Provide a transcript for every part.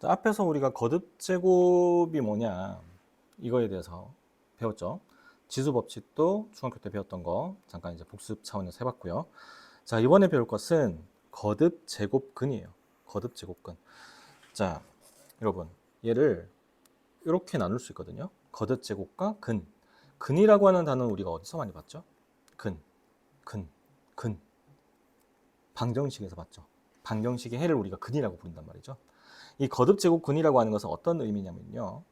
자, 앞에서 우리가 거듭 제곱이 뭐냐 이거에 대해서 배웠죠. 지수 법칙도 중학교 때 배웠던 거 잠깐 이제 복습 차원에서 해봤고요. 자, 이번에 배울 것은 거듭 제곱근이에요. 거듭 제곱근. 자, 여러분 얘를 이렇게 나눌 수 있거든요. 거듭 제곱과 근. 근이라고 하는 단어는 우리가 어디서 많이 봤죠? 근, 근, 근. 방정식에서 봤죠. 방정식의 해를 우리가 근이라고 부른단 말이죠. 이 거듭 제곱 근이라고 하는 것은 어떤 의미냐면요.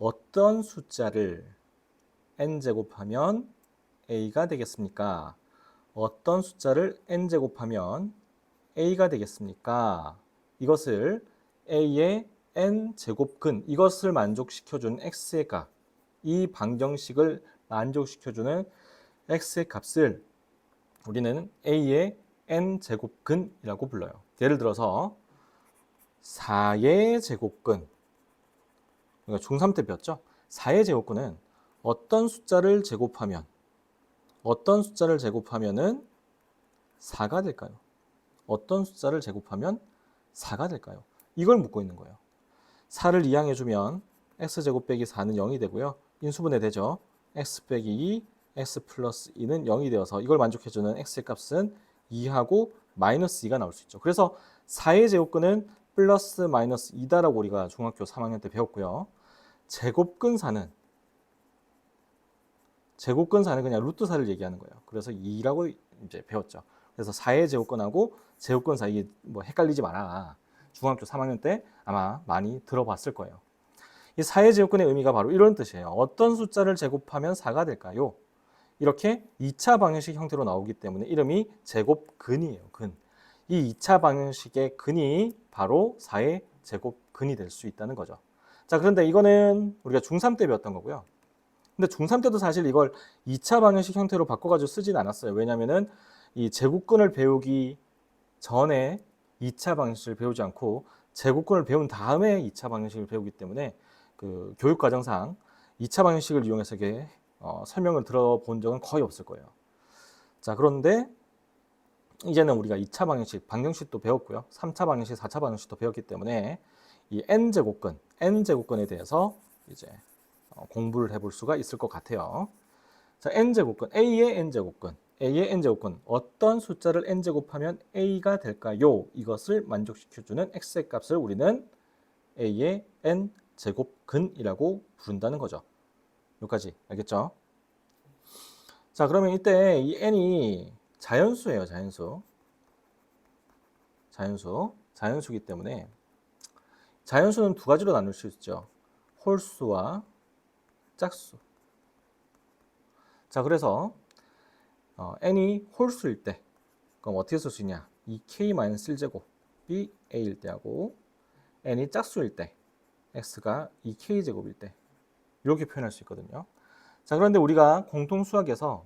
어떤 숫자를 n제곱하면 a가 되겠습니까? 어떤 숫자를 n제곱하면 a가 되겠습니까? 이것을 a의 n제곱근, 이것을 만족시켜주는 x의 값, 이 방정식을 만족시켜주는 x의 값을 우리는 a의 n제곱근이라고 불러요. 예를 들어서 4의 제곱근, 그러니까 중3 때 배웠죠? 4의 제곱근은 어떤 숫자를 제곱하면은 4가 될까요? 어떤 숫자를 제곱하면 4가 될까요? 이걸 묻고 있는 거예요. 4를 이항해주면 x제곱 빼기 4는 0이 되고요. 인수분해 되죠. x 빼기 2, x 플러스 2는 0이 되어서 이걸 만족해주는 x의 값은 2하고 마이너스 2가 나올 수 있죠. 그래서 4의 제곱근은 플러스 마이너스 2다라고 우리가 중학교 3학년 때 배웠고요. 제곱근사는 그냥 루트 4를 얘기하는 거예요. 그래서 2라고 이제 배웠죠. 그래서 4의 제곱근하고 제곱근 사이에 뭐 헷갈리지 마라. 중학교 3학년 때 아마 많이 들어봤을 거예요. 이 4의 제곱근의 의미가 바로 이런 뜻이에요. 어떤 숫자를 제곱하면 4가 될까요? 이렇게 2차 방정식 형태로 나오기 때문에 이름이 제곱근이에요. 근. 이 2차 방정식의 근이 바로 4의 제곱근이 될 수 있다는 거죠. 자, 그런데 이거는 우리가 중3 때 배웠던 거고요. 근데 중3 때도 사실 이걸 2차 방정식 형태로 바꿔가지고 쓰진 않았어요. 왜냐면은 이 제곱근을 배우기 전에 2차 방정식을 배우지 않고 제곱근을 배운 다음에 2차 방정식을 배우기 때문에 그 교육과정상 2차 방정식을 이용해서 이게 설명을 들어본 적은 거의 없을 거예요. 자, 그런데 이제는 우리가 2차 방정식도 배웠고요. 3차 방정식, 4차 방정식도 배웠기 때문에 이 n제곱근에 대해서 이제 공부를 해볼 수가 있을 것 같아요. 자, n제곱근, a의 n제곱근, 어떤 숫자를 n제곱하면 a가 될까요? 이것을 만족시켜주는 x의 값을 우리는 a의 n제곱근이라고 부른다는 거죠. 여기까지 알겠죠? 자, 그러면 이때 이 n이 자연수예요, 자연수이기 때문에 자연수는 두 가지로 나눌 수 있죠. 홀수와 짝수. 자, 그래서 n이 홀수일 때 그럼 어떻게 쓸 수 있냐? 2k-1제곱이 a일 때하고 n이 짝수일 때 x가 2k제곱일 때 이렇게 표현할 수 있거든요. 자, 그런데 우리가 공통수학에서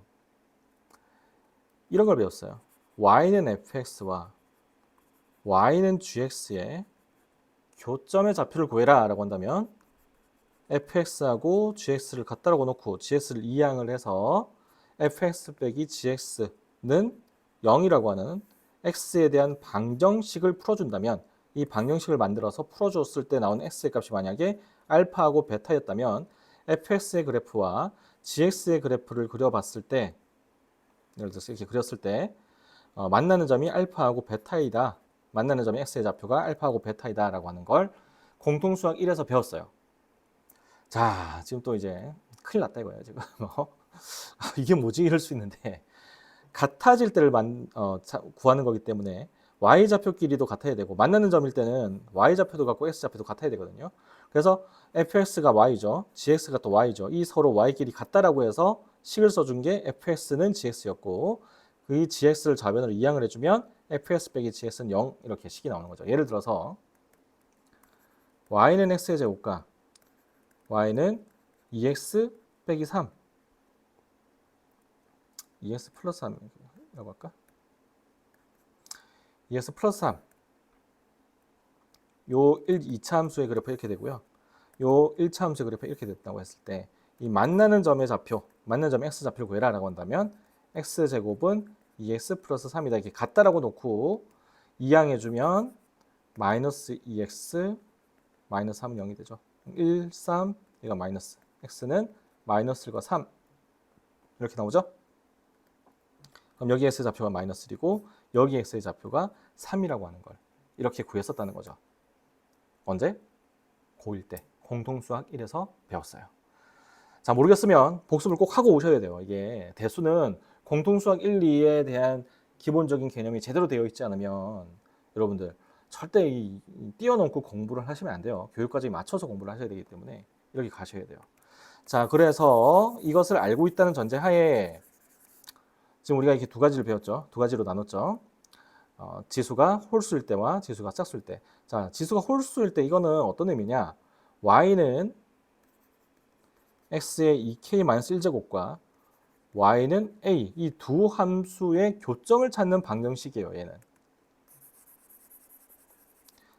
이런 걸 배웠어요. y는 fx와 y는 gx의 교점의 좌표를 구해라 라고 한다면 fx하고 gx를 갖다라고 놓고 gx를 이항을 해서 fx 빼기 gx는 0이라고 하는 x에 대한 방정식을 풀어준다면 이 방정식을 만들어서 풀어줬을 때 나온 x의 값이 만약에 알파하고 베타였다면 fx의 그래프와 gx의 그래프를 그려봤을 때 예를 들어서 이렇게 그렸을 때 만나는 점이 알파하고 베타이다. 만나는 점이 x의 좌표가 알파하고 베타이다 라고 하는 걸 공통수학 1에서 배웠어요. 자, 지금 또 이제 큰일 났다 이거예요. 지금 이게 뭐지 이럴 수 있는데 같아질 때를 구하는 거기 때문에 y좌표끼리도 같아야 되고 만나는 점일 때는 y좌표도 같고 x좌표도 같아야 되거든요. 그래서 fx가 y죠. gx가 또 y죠. 이 서로 y끼리 같다라고 해서 식을 써준 게 fx는 gx였고 그 gx를 좌변으로 이항을 해주면 fx 빼기 gx는 0 이렇게 식이 나오는 거죠. 예를 들어서 y는 x의 제곱과 y는 2x 빼기 3 2x 플러스 3이라고 할까? 2x 플러스 3 요 2차 함수의 그래프 이렇게 되고요. 요 1차 함수의 그래프 이렇게 됐다고 했을 때 이 만나는 점의 좌표, 만나는 점 x 좌표를 구해라 라고 한다면 x제곱은 2x 플러스 3이다 이렇게 같다라고 놓고 이항해주면 마이너스 2x 마이너스 3은 0이 되죠. 1, 3, 얘가 마이너스. x는 마이너스 1과 3 이렇게 나오죠. 그럼 여기 x의 좌표가 마이너스 1이고 여기 x의 좌표가 3이라고 하는 걸 이렇게 구했었다는 거죠. 언제? 고1 때 공통수학 1에서 배웠어요. 자, 모르겠으면 복습을 꼭 하고 오셔야 돼요. 이게 대수는 공통수학 1, 2에 대한 기본적인 개념이 제대로 되어 있지 않으면 여러분들 절대 뛰어넘고 공부를 하시면 안 돼요. 교육과정에 맞춰서 공부를 하셔야 되기 때문에 이렇게 가셔야 돼요. 자, 그래서 이것을 알고 있다는 전제하에 지금 우리가 이렇게 두 가지를 배웠죠. 두 가지로 나눴죠. 지수가 홀수일 때와 지수가 짝수일 때. 자, 지수가 홀수일 때 이거는 어떤 의미냐? y는 x의 2k-1제곱과 y는 a 이 두 함수의 교점을 찾는 방정식이에요. 얘는.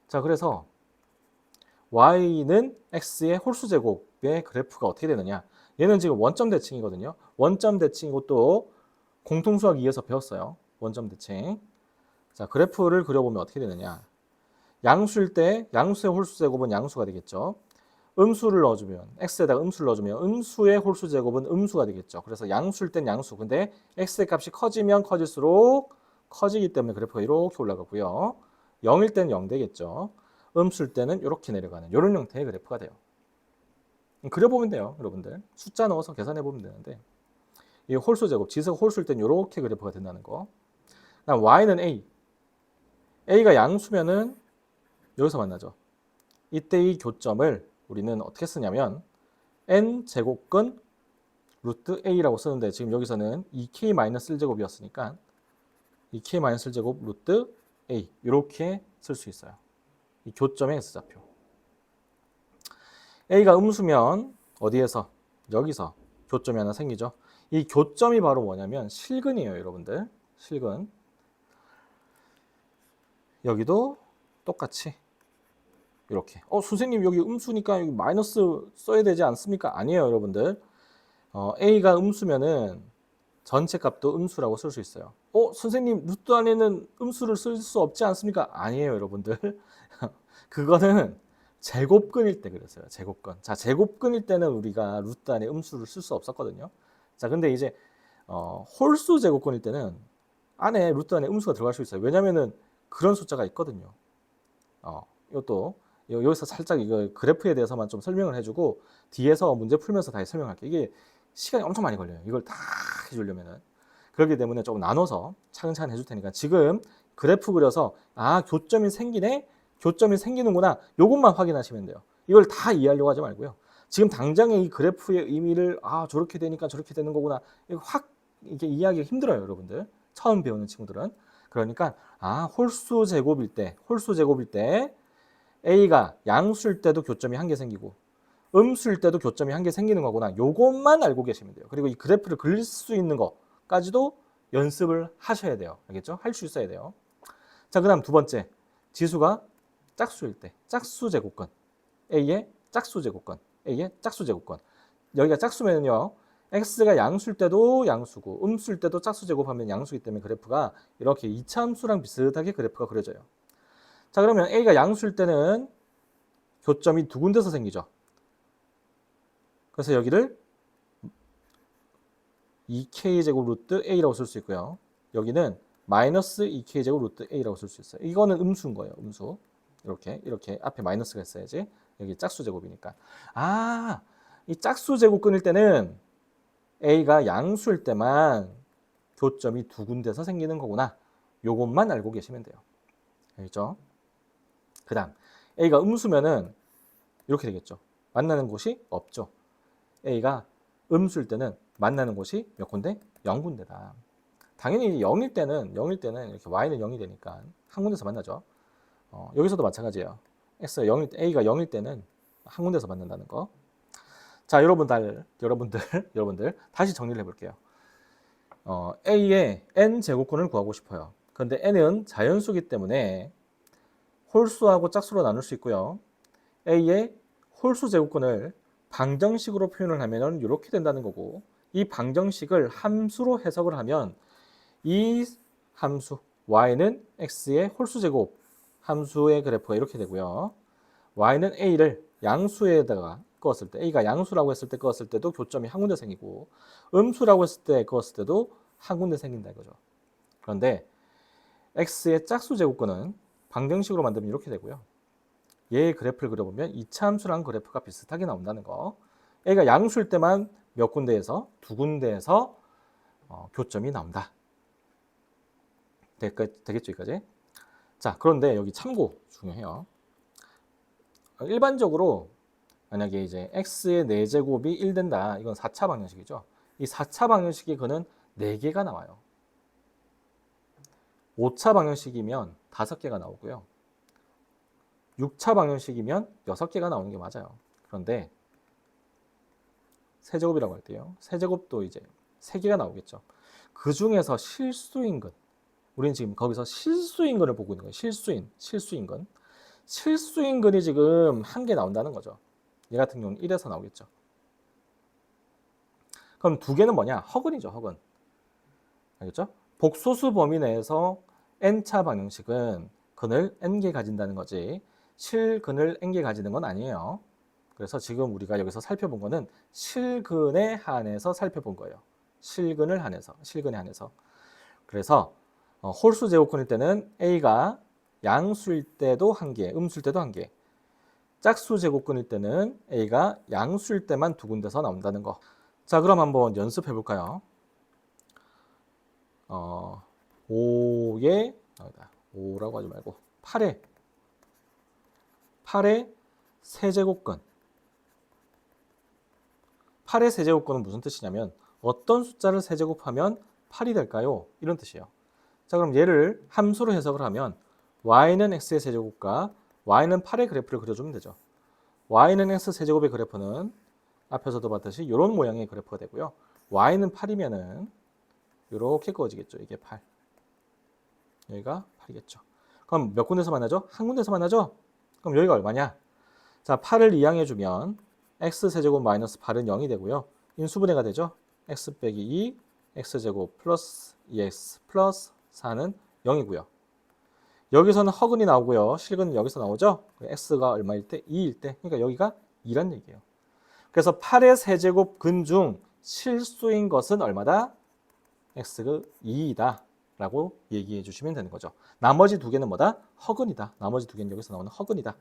자, 그래서 y는 x의 홀수제곱의 그래프가 어떻게 되느냐? 얘는 지금 원점 대칭이거든요. 원점 대칭이고 또 공통수학 2에서 배웠어요. 원점 대칭. 자, 그래프를 그려보면 어떻게 되느냐? 양수일 때 양수의 홀수제곱은 양수가 되겠죠. 음수를 넣어주면 x에다가 음수를 넣어주면 음수의 홀수제곱은 음수가 되겠죠. 그래서 양수일 땐 양수. 근데 x의 값이 커지면 커질수록 커지기 때문에 그래프가 이렇게 올라가고요. 0일 때는 0 되겠죠. 음수일 때는 이렇게 내려가는 이런 형태의 그래프가 돼요. 그려보면 돼요. 여러분들. 숫자 넣어서 계산해보면 되는데 이 홀수제곱, 지수가 홀수일 때는 이렇게 그래프가 된다는 거. 그다음 y는 a. a가 양수면은 여기서 만나죠. 이때 이 교점을 우리는 어떻게 쓰냐면 n 제곱근 루트 a라고 쓰는데 지금 여기서는 2k-1제곱이었으니까 2k-1제곱 루트 a 이렇게 쓸 수 있어요. 이 교점의 x좌표. a가 음수면 어디에서? 여기서 교점이 하나 생기죠. 이 교점이 바로 뭐냐면 실근이에요, 여러분들. 실근. 여기도 똑같이 이렇게. 선생님 여기 음수니까 여기 마이너스 써야 되지 않습니까? 아니에요, 여러분들. a가 음수면은 전체 값도 음수라고 쓸 수 있어요. 선생님 루트 안에는 음수를 쓸 수 없지 않습니까? 아니에요, 여러분들. 그거는 제곱근일 때 그랬어요. 제곱근. 자, 제곱근일 때는 우리가 루트 안에 음수를 쓸 수 없었거든요. 자, 근데 이제 홀수 제곱근일 때는 안에 루트 안에 음수가 들어갈 수 있어요. 왜냐면은 그런 숫자가 있거든요. 이것도 여기서 살짝 이거 그래프에 대해서만 좀 설명을 해주고 뒤에서 문제 풀면서 다시 설명할게요. 이게 시간이 엄청 많이 걸려요. 이걸 다 해주려면은. 그렇기 때문에 조금 나눠서 차근차근 해줄 테니까 지금 그래프 그려서 교점이 생기네? 교점이 생기는구나. 요것만 확인하시면 돼요. 이걸 다 이해하려고 하지 말고요. 지금 당장에 이 그래프의 의미를 저렇게 되니까 저렇게 되는 거구나. 이거 확 이게 이해하기가 힘들어요, 여러분들. 처음 배우는 친구들은. 그러니까 홀수 제곱일 때 a가 양수일 때도 교점이 한 개 생기고 음수일 때도 교점이 한 개 생기는 거구나. 요것만 알고 계시면 돼요. 그리고 이 그래프를 그릴 수 있는 것까지도 연습을 하셔야 돼요. 알겠죠? 할 수 있어야 돼요. 자, 그다음 두 번째. 지수가 짝수일 때 짝수 제곱권. a의 짝수 제곱권. a의 짝수 제곱권. 여기가 짝수면요. x가 양수일 때도 양수고 음수일 때도 짝수 제곱하면 양수이기 때문에 그래프가 이렇게 이차함수랑 비슷하게 그래프가 그려져요. 자, 그러면 a가 양수일 때는 교점이 두 군데서 생기죠. 그래서 여기를 2k제곱 루트 a라고 쓸 수 있고요. 여기는 마이너스 2k제곱 루트 a라고 쓸 수 있어요. 이거는 음수인 거예요. 음수. 이렇게 앞에 마이너스가 있어야지. 여기 짝수 제곱이니까. 이 짝수 제곱 끊을 때는 a가 양수일 때만 교점이 두 군데서 생기는 거구나. 요것만 알고 계시면 돼요. 알겠죠? 그 다음 a가 음수면은 이렇게 되겠죠. 만나는 곳이 없죠. a가 음수일 때는 만나는 곳이 몇 군데? 0군데다. 당연히 0일 때는 이렇게 y는 0이 되니까 한 군데서 만나죠. 여기서도 마찬가지예요. a가 0일 때는 한 군데서 만난다는 거. 자, 여러분들 다시 정리를 해볼게요. a의 n 제곱근을 구하고 싶어요. 그런데 n은 자연수이기 때문에 홀수하고 짝수로 나눌 수 있고요. a의 홀수 제곱근을 방정식으로 표현을 하면 이렇게 된다는 거고 이 방정식을 함수로 해석을 하면 이 함수 y는 x의 홀수 제곱 함수의 그래프가 이렇게 되고요. y는 a를 양수에다가 그었을 때, a가 양수라고 했을 때 그었을 때도 교점이 한 군데 생기고 음수라고 했을 때 그었을 때도 한 군데 생긴다 이거죠. 그런데 x의 짝수 제곱근은 방정식으로 만들면 이렇게 되고요. 얘의 그래프를 그려보면 이차함수랑 그래프가 비슷하게 나온다는 거. a가 양수일 때만 몇 군데에서 두 군데에서 교점이 나온다. 되겠죠, 여기까지? 자, 그런데 여기 참고 중요해요. 일반적으로 만약에 이제 x의 4제곱이 1 된다. 이건 4차 방정식이죠. 이 4차 방정식이 그는 4개가 나와요. 5차 방정식이면 5개가 나오고요. 6차 방정식이면 6개가 나오는 게 맞아요. 그런데 세제곱이라고 할 때요. 세제곱도 이제 3개가 나오겠죠. 그 중에서 실수인근. 우리는 지금 거기서 실수인근을 보고 있는 거예요. 실수인근. 실수인근이 지금 1개 나온다는 거죠. 얘 같은 경우는 1에서 나오겠죠. 그럼 2개는 뭐냐? 허근이죠, 허근. 알겠죠? 복소수 범위 내에서 n차 방정식은 근을 n개 가진다는 거지 실근을 n개 가지는 건 아니에요. 그래서 지금 우리가 여기서 살펴본 거는 실근에 한해서 살펴본 거예요. 실근에 한해서. 그래서 홀수 제곱근일 때는 a가 양수일 때도 1개, 음수일 때도 1개. 짝수 제곱근일 때는 a가 양수일 때만 2군데서 나온다는 거. 자, 그럼 한번 연습해 볼까요? 5에 5라고 하지 말고 8의 세제곱근. 8의 세제곱근은 무슨 뜻이냐면 어떤 숫자를 세제곱하면 8이 될까요? 이런 뜻이에요. 자, 그럼 얘를 함수로 해석을 하면 y는 x의 세제곱과 y는 8의 그래프를 그려주면 되죠. y는 x 세제곱의 그래프는 앞에서도 봤듯이 이런 모양의 그래프가 되고요. y는 8이면은 이렇게 그어지겠죠. 이게 8. 여기가 8이겠죠. 그럼 몇 군데서 만나죠? 한 군데서 만나죠? 그럼 여기가 얼마냐? 자, 8을 이항해주면 x세제곱 마이너스 8은 0이 되고요. 인수분해가 되죠. x 빼기 2, x제곱 플러스 2x 플러스 4는 0이고요. 여기서는 허근이 나오고요. 실근은 여기서 나오죠. x가 얼마일 때? 2일 때. 그러니까 여기가 2란 얘기예요. 그래서 8의 세제곱 근 중 실수인 것은 얼마다? x가 2이다. 라고 얘기해 주시면 되는 거죠. 나머지 2개는 뭐다? 허근이다. 나머지 2개는 여기서 나오는 허근이다.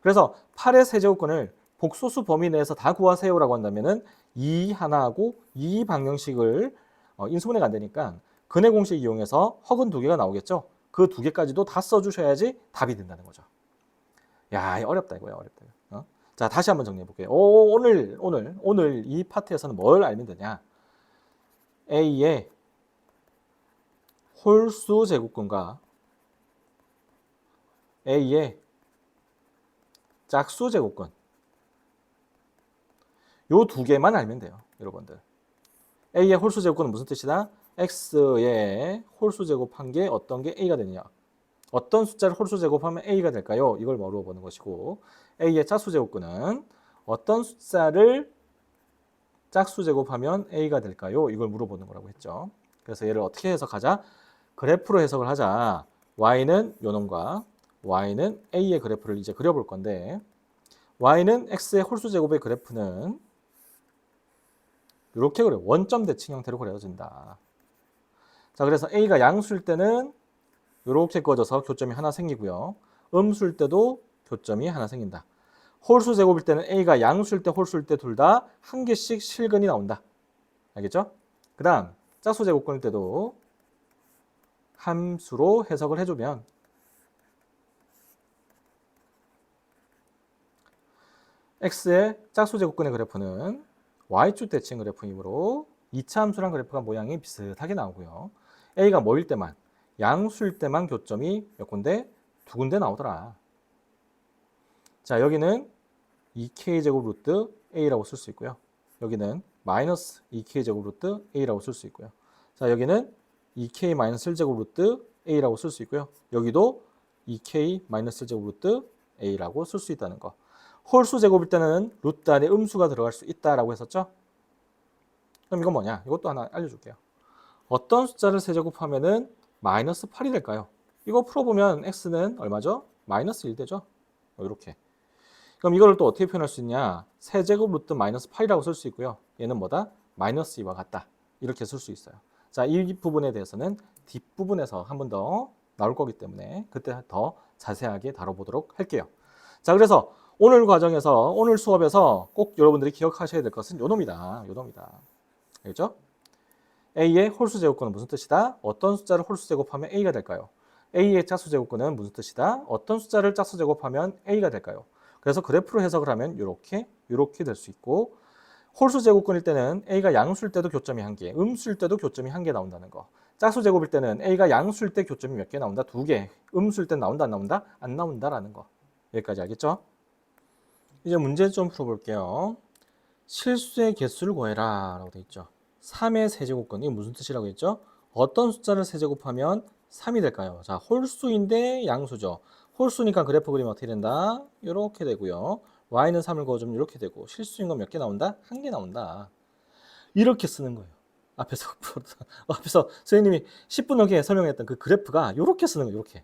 그래서 8의 세제곱근을 복소수 범위 내에서 다 구하세요라고 한다면은 이 하나하고 이 방정식을 인수분해가 안 되니까 근의 공식 이용해서 허근 2개가 나오겠죠. 그 2개까지도 다 써주셔야지 답이 된다는 거죠. 야, 어렵다 이거야, 어렵다. 자, 다시 한번 정리해 볼게요. 오늘 이 파트에서는 뭘 알면 되냐? A의 홀수 제곱근과 A의 짝수 제곱근 요 2개만 알면 돼요, 여러분들. A의 홀수 제곱근은 무슨 뜻이다? X의 홀수 제곱한 게 어떤 게 A가 되느냐? 어떤 숫자를 홀수 제곱하면 A가 될까요? 이걸 물어보는 것이고 A의 짝수 제곱근은 어떤 숫자를 짝수 제곱하면 A가 될까요? 이걸 물어보는 거라고 했죠. 그래서 얘를 어떻게 해석하자? 그래프로 해석을 하자. Y는 요놈과 Y는 A의 그래프를 이제 그려볼 건데 Y는 X의 홀수 제곱의 그래프는 이렇게 그려요. 원점 대칭 형태로 그려진다. 자, 그래서 A가 양수일 때는 이렇게 그어져서 교점이 하나 생기고요. 음수일 때도 교점이 하나 생긴다. 홀수 제곱일 때는 A가 양수일 때 홀수일 때 둘 다 한 개씩 실근이 나온다. 알겠죠? 그 다음 짝수 제곱근일 때도 함수로 해석을 해주면 X의 짝수 제곱근의 그래프는 Y축 대칭 그래프이므로 2차 함수랑 그래프가 모양이 비슷하게 나오고요. A가 뭐일 때만 양수일 때만 교점이 몇 군데? 2군데 나오더라. 자, 여기는 2k 제곱 루트 A라고 쓸 수 있고요. 여기는 마이너스 2k 제곱 루트 A라고 쓸 수 있고요. 자, 여기는 2k 마이너스 1제곱 루트 A라고 쓸 수 있고요. 여기도 2k 마이너스 1제곱 루트 A라고 쓸 수 있다는 거. 홀수 제곱일 때는 루트 안에 음수가 들어갈 수 있다라고 했었죠. 그럼 이건 뭐냐? 이것도 하나 알려줄게요. 어떤 숫자를 세제곱하면은 마이너스 8이 될까요? 이거 풀어보면 x는 얼마죠? 마이너스 1 되죠? 이렇게. 그럼 이걸 또 어떻게 표현할 수 있냐? 세제곱 루트 마이너스 8이라고 쓸 수 있고요. 얘는 뭐다? 마이너스 2와 같다. 이렇게 쓸 수 있어요. 자, 이 부분에 대해서는 뒷부분에서 한 번 더 나올 거기 때문에 그때 더 자세하게 다뤄보도록 할게요. 자, 그래서 오늘 과정에서, 오늘 수업에서 꼭 여러분들이 기억하셔야 될 것은 요 놈이다. 요 놈이다. 알겠죠? A의 홀수 제곱근은 무슨 뜻이다? 어떤 숫자를 홀수 제곱하면 A가 될까요? A의 짝수 제곱근은 무슨 뜻이다? 어떤 숫자를 짝수 제곱하면 A가 될까요? 그래서 그래프로 해석을 하면 이렇게 될 수 있고, 홀수 제곱근일 때는 A가 양수일 때도 교점이 1개, 음수일 때도 교점이 1개 나온다는 거. 짝수 제곱일 때는 A가 양수일 때 교점이 몇 개 나온다? 2개. 음수일 때 나온다, 안 나온다? 안 나온다라는 거. 여기까지 알겠죠? 이제 문제 좀 풀어볼게요. 실수의 개수를 구해라 라고 되어 있죠. 3의 세제곱근, 이게 무슨 뜻이라고 했죠? 어떤 숫자를 세제곱하면 3이 될까요? 자, 홀수인데 양수죠. 홀수니까 그래프 그리면 어떻게 된다? 이렇게 되고요. y는 3을 그어주면 이렇게 되고, 실수인 건 몇 개 나온다? 1개 나온다. 이렇게 쓰는 거예요. 앞에서 선생님이 10분 넘게 설명했던 그 그래프가 이렇게 쓰는 거예요. 이렇게.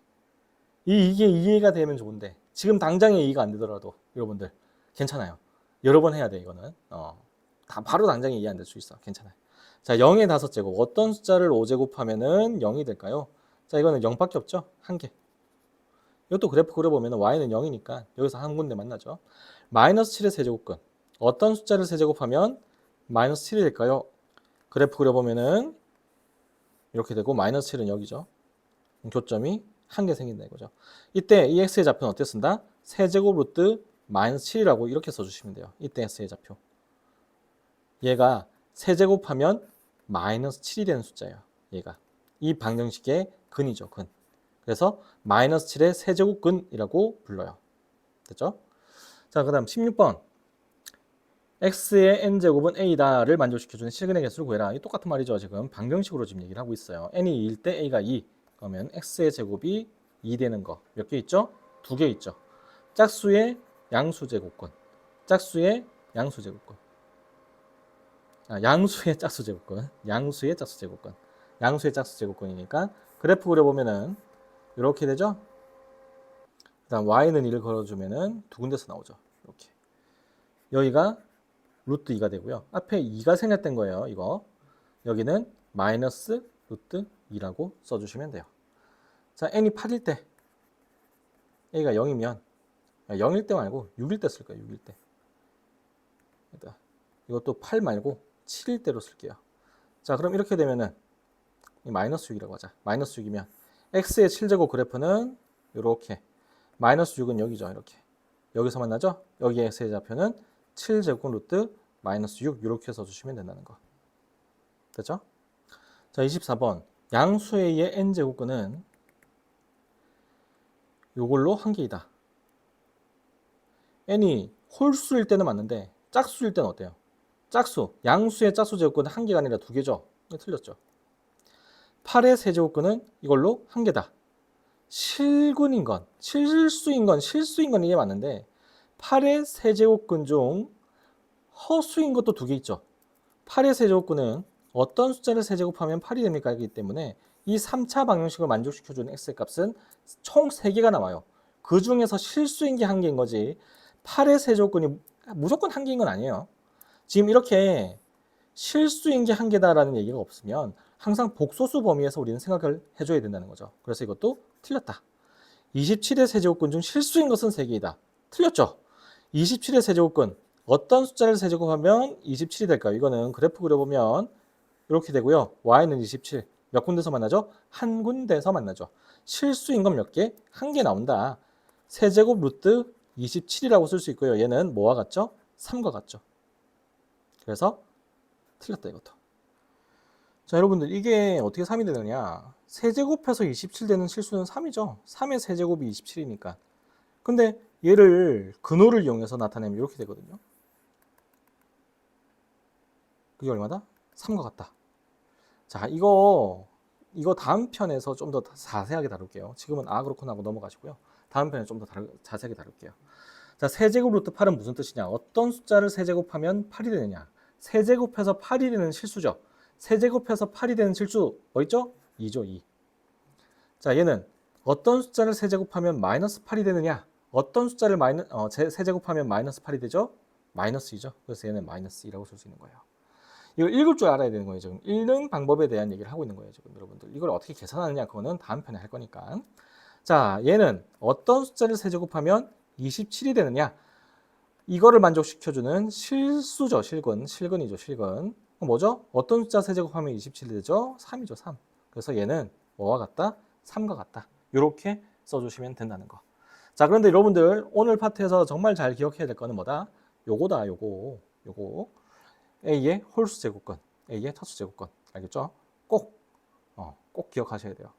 이게 이해가 되면 좋은데 지금 당장에 이해가 안 되더라도 여러분들 괜찮아요. 여러 번 해야 돼 이거는. 다 바로 당장에 이해 안 될 수 있어. 괜찮아요. 자, 0의 5제곱. 어떤 숫자를 5제곱하면은 0이 될까요? 자, 이거는 0밖에 없죠. 한 개. 이것도 그래프 그려보면 y는 0이니까 여기서 한 군데 만나죠. 마이너스 7의 세제곱근. 어떤 숫자를 세제곱하면 마이너스 7이 될까요? 그래프 그려보면은 이렇게 되고 마이너스 7은 여기죠. 교점이 한 개 생긴다 이거죠. 이때 이 x의 좌표는 어떻게 쓴다? 세제곱 루트 마이너스 7이라고 이렇게 써주시면 돼요. 이때 x의 좌표. 얘가 세제곱하면 마이너스 7이 되는 숫자예요. 얘가. 이 방정식의 근이죠. 근. 그래서 마이너스 7의 세제곱근이라고 불러요. 됐죠? 자, 그 다음 16번. x의 n제곱은 a다를 만족시켜주는 실근의 개수를 구해라. 이 똑같은 말이죠. 지금 방정식으로 지금 얘기를 하고 있어요. n이 2일 때 a가 2. 그러면 x의 제곱이 2 되는 거 몇 개 있죠? 2개 있죠. 짝수의 양수 제곱권. 짝수의 양수 제곱권. 양수의 짝수 제곱권. 양수의 짝수 제곱권. 양수의 짝수 제곱권이니까 그래프 그려보면은 이렇게 되죠? 그다음 y는 1을 걸어주면은 두 군데서 나오죠. 이렇게. 여기가 루트 2가 되고요. 앞에 2가 생략된 거예요. 이거. 여기는 마이너스 루트 2라고 써주시면 돼요. 자, n이 8일 때 a가 0이면 0일 때 말고 6일 때 쓸 거예요. 6일 때. 이것도 8 말고 7일 때로 쓸게요. 자, 그럼 이렇게 되면은 마이너스 6이라고 하자. 마이너스 6이면 x의 7제곱 그래프는 이렇게 마이너스 6은 여기죠. 이렇게. 여기서 만나죠? 여기 x의 좌표는 7제곱 루트 마이너스 6 이렇게 써주시면 된다는 거. 됐죠? 자, 24번. 양수의 n제곱근은 요걸로 한 개이다. n이 홀수일 때는 맞는데 짝수일 때는 어때요? 짝수, 양수의 짝수 제곱근은 한 개가 아니라 두 개죠. 틀렸죠. 8의 세제곱근은 이걸로 한 개다. 실근인 건, 실수인 건 이게 맞는데 8의 세제곱근 중 허수인 것도 두 개 있죠. 8의 세제곱근은 어떤 숫자를 세제곱하면 8이 됩니까? 이기 때문에 이 3차 방정식을 만족시켜주는 x의 값은 총 3개가 나와요. 그 중에서 실수인 게 한 개인 거지 8의 세제곱근이 무조건 한 개인 건 아니에요. 지금 이렇게 실수인 게 한 개다라는 얘기가 없으면 항상 복소수 범위에서 우리는 생각을 해줘야 된다는 거죠. 그래서 이것도 틀렸다. 27의 세제곱근 중 실수인 것은 3개이다. 틀렸죠? 27의 세제곱근 어떤 숫자를 세제곱하면 27이 될까요? 이거는 그래프 그려보면 이렇게 되고요. y는 27. 몇 군데서 만나죠? 한 군데서 만나죠. 실수인 건 몇 개? 한 개 나온다. 세제곱 루트 27이라고 쓸 수 있고요. 얘는 뭐와 같죠? 3과 같죠. 그래서 틀렸다 이것도. 자, 여러분들 이게 어떻게 3이 되느냐? 세제곱해서 27 되는 실수는 3이죠. 3의 세제곱이 27이니까. 근데 얘를 근호를 이용해서 나타내면 이렇게 되거든요. 그게 얼마다? 3과 같다. 자, 이거 다음 편에서 좀 더 자세하게 다룰게요. 지금은 그렇구나 하고 넘어가시고요. 다음 편에 좀 더 자세하게 다룰게요. 자, 세제곱 루트 8은 무슨 뜻이냐? 어떤 숫자를 세제곱하면 8이 되느냐? 세제곱해서 8이 되는 실수죠. 세제곱해서 8이 되는 실수 뭐 있죠? 2죠, 2. 자, 얘는 어떤 숫자를 세제곱하면 마이너스 8이 되느냐? 어떤 숫자를 세제곱하면 마이너스 8이 되죠? 마이너스 2죠. 그래서 얘는 마이너스 2라고 쓸 수 있는 거예요. 이걸 읽을 줄 알아야 되는 거예요. 지금 읽는 방법에 대한 얘기를 하고 있는 거예요. 지금 여러분들 이걸 어떻게 계산하느냐 그거는 다음 편에 할 거니까. 자, 얘는 어떤 숫자를 세제곱하면 27이 되느냐? 이거를 만족시켜주는 실수죠. 실근이죠. 실근. 뭐죠? 어떤 숫자 세제곱하면 27이 되죠? 3이죠. 3. 그래서 얘는 뭐와 같다? 3과 같다. 이렇게 써주시면 된다는 거. 자, 그런데 여러분들 오늘 파트에서 정말 잘 기억해야 될 거는 뭐다? 요거다. 요거. A의 홀수 제곱건, A의 차수 제곱건. 알겠죠? 꼭 기억하셔야 돼요.